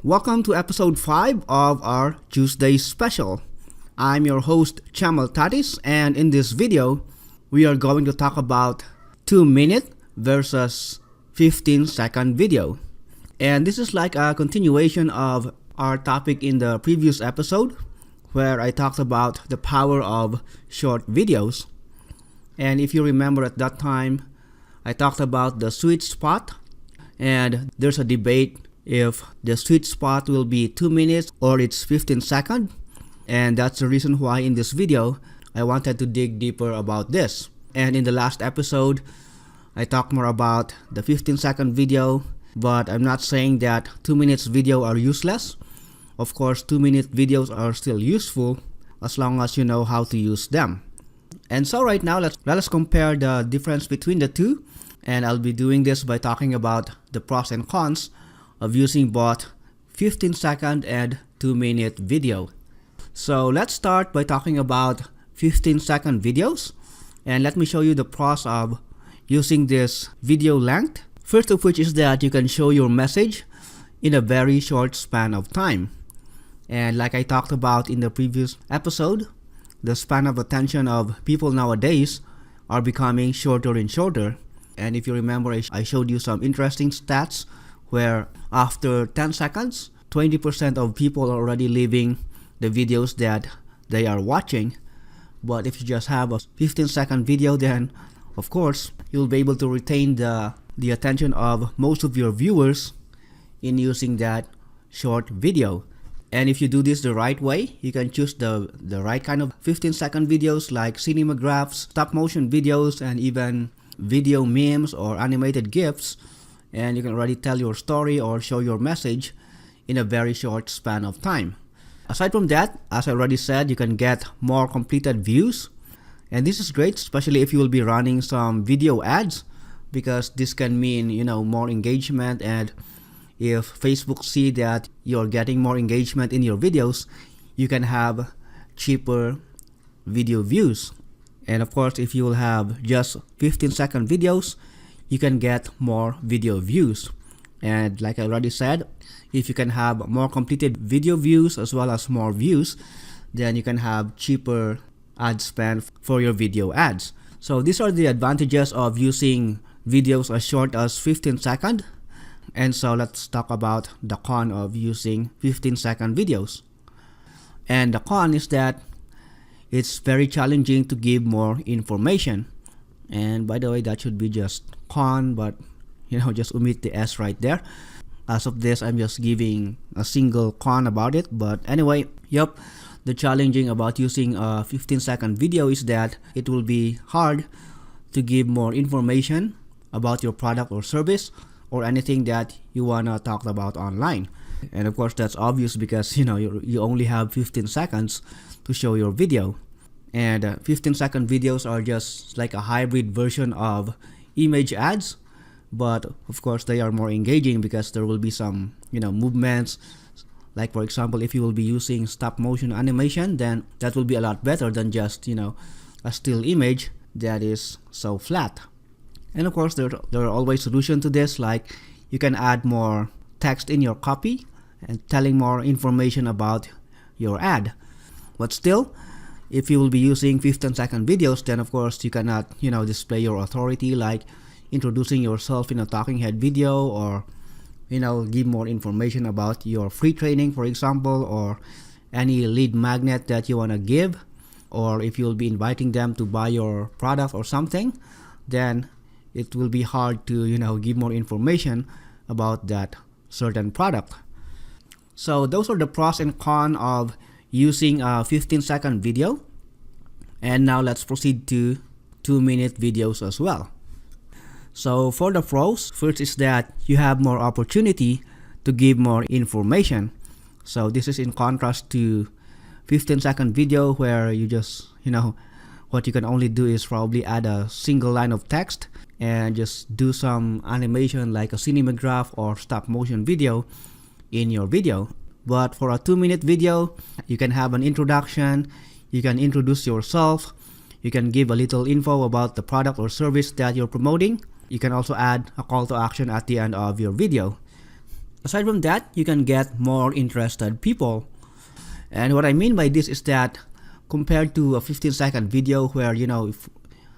Welcome to episode 5 of our Tuesday special. I'm your host Chamal Tatis, and in this video, we are going to talk about 2-minute versus 15-second video. And this is like a continuation of our topic in the previous episode, where I talked about the power of short videos. And if you remember at that time, I talked about the sweet spot, and there's a debate if the sweet spot will be 2 minutes or it's 15 seconds. And that's the reason why in this video, I wanted to dig deeper about this. And in the last episode, I talked more about the 15-second video, but I'm not saying that 2 minutes video are useless. Of course, 2-minute videos are still useful as long as you know how to use them. And so right now, let us compare the difference between the two. And I'll be doing this by talking about the pros and cons of using both 15-second and 2-minute video. So let's start by talking about 15-second videos, and let me show you the pros of using this video length. First of which is that you can show your message in a very short span of time. And like I talked about in the previous episode, the span of attention of people nowadays are becoming shorter and shorter. And if you remember, I showed you some interesting stats where after 10 seconds, 20% of people are already leaving the videos that they are watching. But if you just have a 15-second video, then of course, you'll be able to retain the attention of most of your viewers in using that short video. And if you do this the right way, you can choose the right kind of 15-second videos like cinemagraphs, stop motion videos, and even video memes or animated GIFs. And you can already tell your story or show your message in a very short span of time. Aside from that, as I already said, you can get more completed views. And this is great, especially if you will be running some video ads, because this can mean, more engagement. And if Facebook see that you're getting more engagement in your videos, you can have cheaper video views. And of course, if you will have just 15-second videos, you can get more video views. And like I already said, if you can have more completed video views as well as more views, then you can have cheaper ad spend for your video ads. So these are the advantages of using videos as short as 15 seconds. And so let's talk about the con of using 15-second videos. And the con is that it's very challenging to give more information. And by the way, that should be just con, but just omit the S right there. As of this, I'm just giving a single con about it. But anyway, the challenging about using a 15-second video is that it will be hard to give more information about your product or service or anything that you wanna talk about online. And of course, that's obvious because you only have 15 seconds to show your video. And 15-second videos are just like a hybrid version of image ads, but of course they are more engaging because there will be some movements. Like for example, if you will be using stop motion animation, then that will be a lot better than just a still image that is so flat. And of course there are always solutions to this, like you can add more text in your copy and telling more information about your ad. But still, if you will be using 15-second videos, then of course you cannot display your authority, like introducing yourself in a talking head video, or give more information about your free training, for example, or any lead magnet that you want to give, or if you'll be inviting them to buy your product or something, then it will be hard to give more information about that certain product. So those are the pros and cons of using a 15-second video. And now let's proceed to 2-minute videos as well. So for the pros, first is that you have more opportunity to give more information. So this is in contrast to 15-second video where you just, what you can only do is probably add a single line of text and just do some animation like a cinemagraph or stop motion video in your video. But for a 2-minute video, you can have an introduction, you can introduce yourself, you can give a little info about the product or service that you're promoting. You can also add a call to action at the end of your video. Aside from that, you can get more interested people. And what I mean by this is that compared to a 15-second video where, if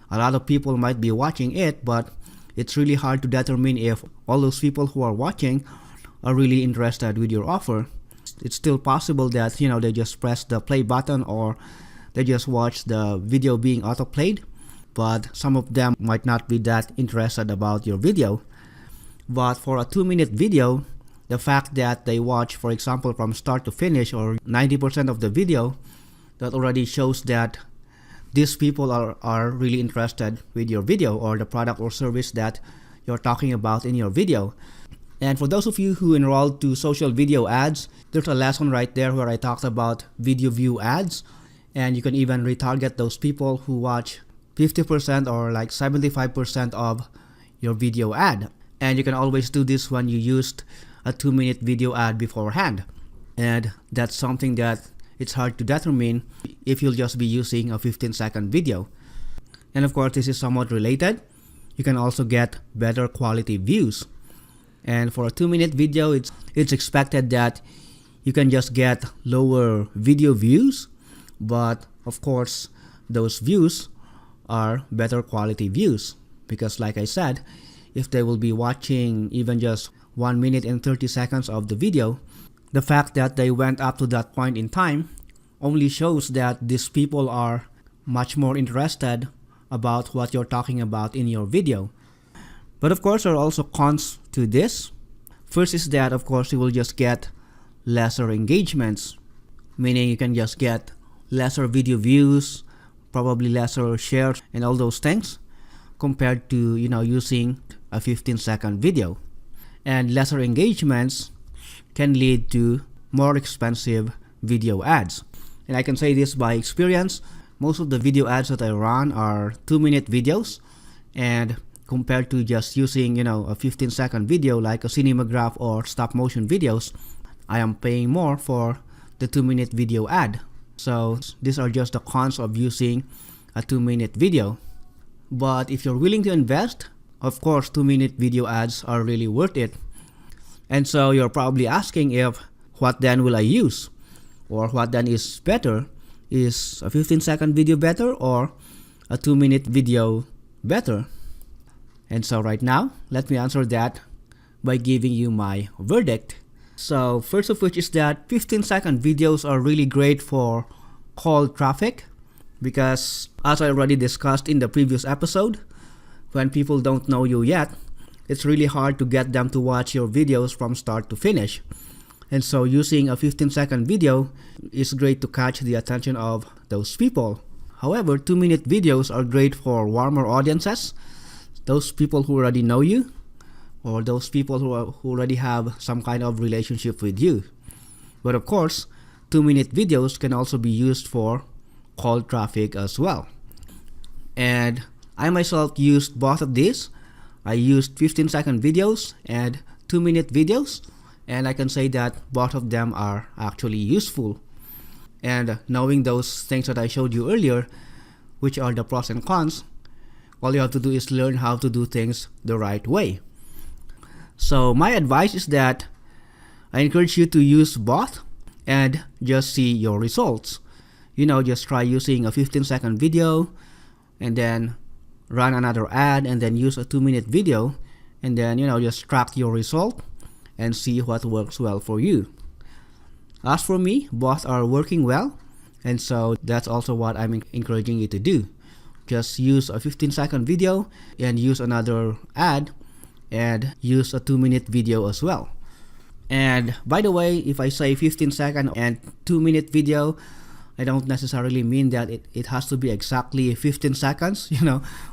a lot of people might be watching it, but it's really hard to determine if all those people who are watching are really interested with your offer. It's still possible that, they just press the play button or they just watch the video being autoplayed, but some of them might not be that interested about your video. But for a 2-minute video, the fact that they watch, for example, from start to finish or 90% of the video, that already shows that these people are really interested with your video or the product or service that you're talking about in your video. And for those of you who enrolled to social video ads, there's a lesson right there where I talked about video view ads, and you can even retarget those people who watch 50% or like 75% of your video ad. And you can always do this when you used a 2-minute video ad beforehand. And that's something that it's hard to determine if you'll just be using a 15-second video. And of course, this is somewhat related. You can also get better quality views. And for a 2-minute video, it's expected that you can just get lower video views, but of course, those views are better quality views because, like I said, if they will be watching even just 1 minute and 30 seconds of the video, the fact that they went up to that point in time only shows that these people are much more interested about what you're talking about in your video. But of course, there are also cons to this. First is that, of course, you will just get lesser engagements, meaning you can just get lesser video views, probably lesser shares and all those things compared to, using a 15-second video. And lesser engagements can lead to more expensive video ads. And I can say this by experience. Most of the video ads that I run are 2-minute videos, and compared to just using, a 15-second video like a cinemagraph or stop motion videos, I am paying more for the 2-minute video ad. So these are just the cons of using a 2-minute video. But if you're willing to invest, of course, 2-minute video ads are really worth it. And so you're probably asking what then will I use? Or what then is better? Is a 15-second video better or a 2-minute video better? And so right now, let me answer that by giving you my verdict. So first of which is that 15-second videos are really great for cold traffic because, as I already discussed in the previous episode, when people don't know you yet, it's really hard to get them to watch your videos from start to finish. And so using a 15-second video is great to catch the attention of those people. However, 2-minute videos are great for warmer audiences, those people who already know you, or those people who already have some kind of relationship with you. But of course, 2-minute videos can also be used for cold traffic as well. And I myself used both of these. I used 15-second videos and 2-minute videos, and I can say that both of them are actually useful. And knowing those things that I showed you earlier, which are the pros and cons, all you have to do is learn how to do things the right way. So my advice is that I encourage you to use both and just see your results. Just try using a 15-second video and then run another ad and then use a 2-minute video and then, just track your result and see what works well for you. As for me, both are working well, and so that's also what I'm encouraging you to do. Just use a 15-second video and use another ad and use a 2-minute video as well. And by the way, if I say 15-second and 2-minute video, I don't necessarily mean that it has to be exactly 15 seconds,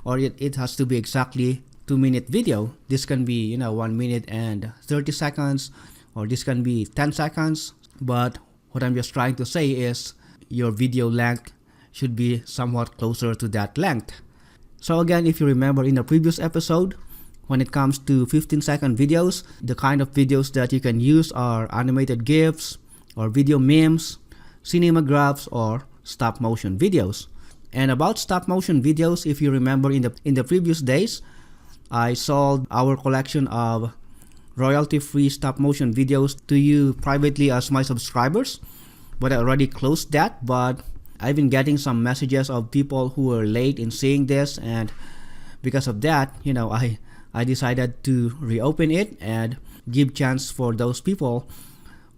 or it has to be exactly 2-minute video. This can be, 1 minute and 30 seconds, or this can be 10 seconds. But what I'm just trying to say is your video length should be somewhat closer to that length. So again, if you remember in the previous episode, when it comes to 15-second videos, the kind of videos that you can use are animated GIFs or video memes, cinemagraphs, or stop motion videos. And about stop motion videos, if you remember in the previous days, I sold our collection of royalty-free stop motion videos to you privately as my subscribers, but I already closed that. But I've been getting some messages of people who were late in seeing this, and because of that, I decided to reopen it and give chance for those people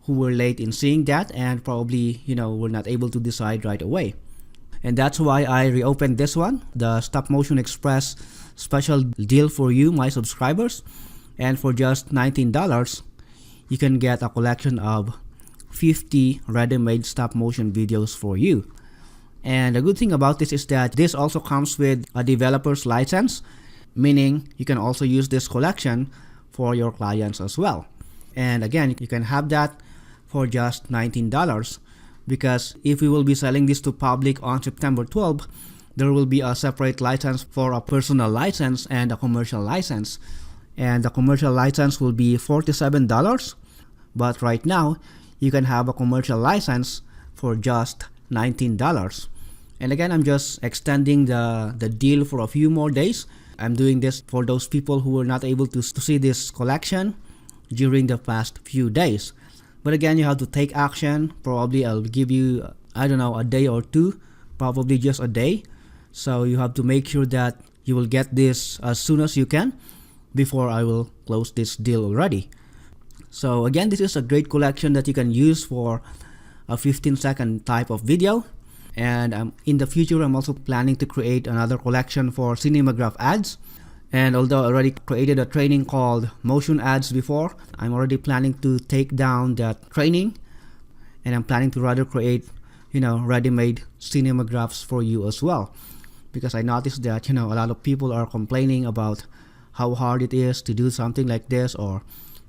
who were late in seeing that and probably were not able to decide right away. And that's why I reopened this one, the Stop Motion Express special deal for you, my subscribers. And for just $19, you can get a collection of 50 ready-made stop motion videos for you. And the good thing about this is that this also comes with a developer's license, meaning you can also use this collection for your clients as well. And again, you can have that for just $19, because if we will be selling this to public on September 12th, there will be a separate license for a personal license and a commercial license. And the commercial license will be $47, but right now you can have a commercial license for just $19. And again, I'm just extending the deal for a few more days. I'm doing this for those people who were not able to see this collection during the past few days. But again, you have to take action. Probably I'll give you, a day or two, probably just a day. So you have to make sure that you will get this as soon as you can before I will close this deal already. So again, this is a great collection that you can use for a 15-second type of video. And in the future, I'm also planning to create another collection for Cinemagraph ads. And although I already created a training called Motion Ads before, I'm already planning to take down that training, and I'm planning to rather create, ready-made cinemagraphs for you as well. Because I noticed that, a lot of people are complaining about how hard it is to do something like this, or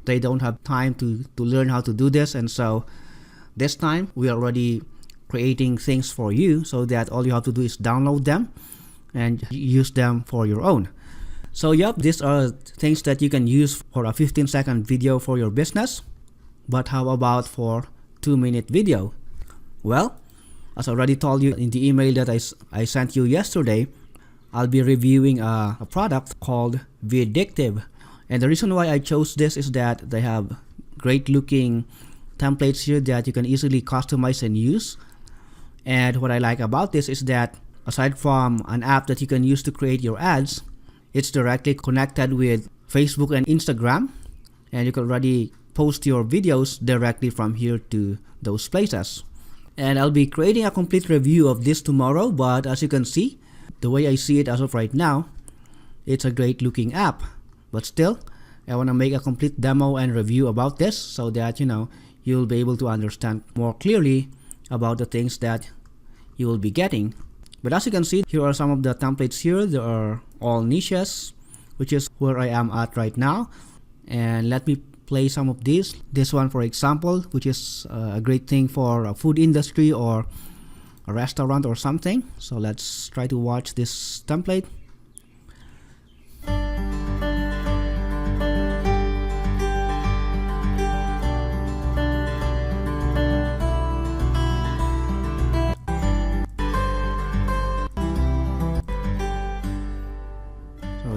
they don't have time to learn how to do this. And so this time we are already creating things for you so that all you have to do is download them and use them for your own. So yep, these are things that you can use for a 15-second video for your business. But how about for 2-minute video? Well, as I already told you in the email that I sent you yesterday, I'll be reviewing a product called Vindictive. And the reason why I chose this is that they have great looking templates here that you can easily customize and use. And what I like about this is that aside from an app that you can use to create your ads, it's directly connected with Facebook and Instagram, and you can already post your videos directly from here to those places. And I'll be creating a complete review of this tomorrow, but as you can see, the way I see it as of right now, it's a great looking app. But still, I want to make a complete demo and review about this so that you'll be able to understand more clearly about the things that you will be getting. But as you can see, here are some of the templates here. There are all niches, which is where I am at right now. And let me play some of these. This one, for example, which is a great thing for a food industry or a restaurant or something. So let's try to watch this template.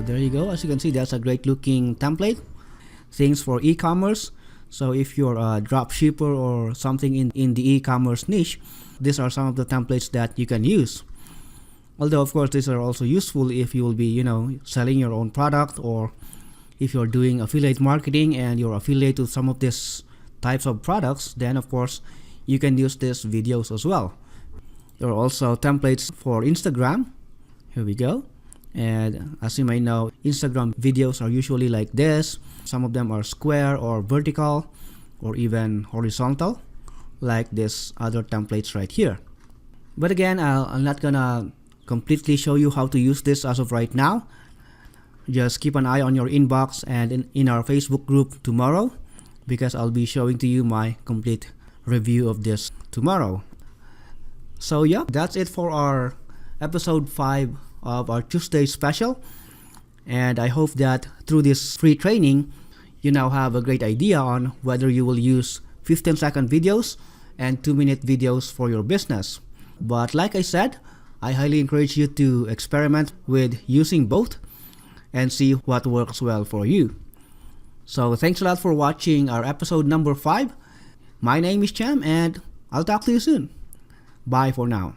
There you go. As you can see, that's a great looking template. Things for e-commerce. So if you're a drop shipper or something in the e-commerce niche, these are some of the templates that you can use. Although of course these are also useful if you will be selling your own product, or if you're doing affiliate marketing and you're affiliate to some of these types of products, then of course you can use these videos as well. There are also templates for Instagram. Here we go. And as you may know, Instagram videos are usually like this. Some of them are square or vertical or even horizontal, like this other templates right here. But again, I'm not gonna completely show you how to use this as of right now. Just keep an eye on your inbox and in our Facebook group tomorrow, because I'll be showing to you my complete review of this tomorrow. So yeah, that's it for our episode 5 of our Tuesday special. And I hope that through this free training, you now have a great idea on whether you will use 15-second videos and 2-minute videos for your business. But like I said, I highly encourage you to experiment with using both and see what works well for you. So thanks a lot for watching our episode number 5. My name is Cham and I'll talk to you soon. Bye for now.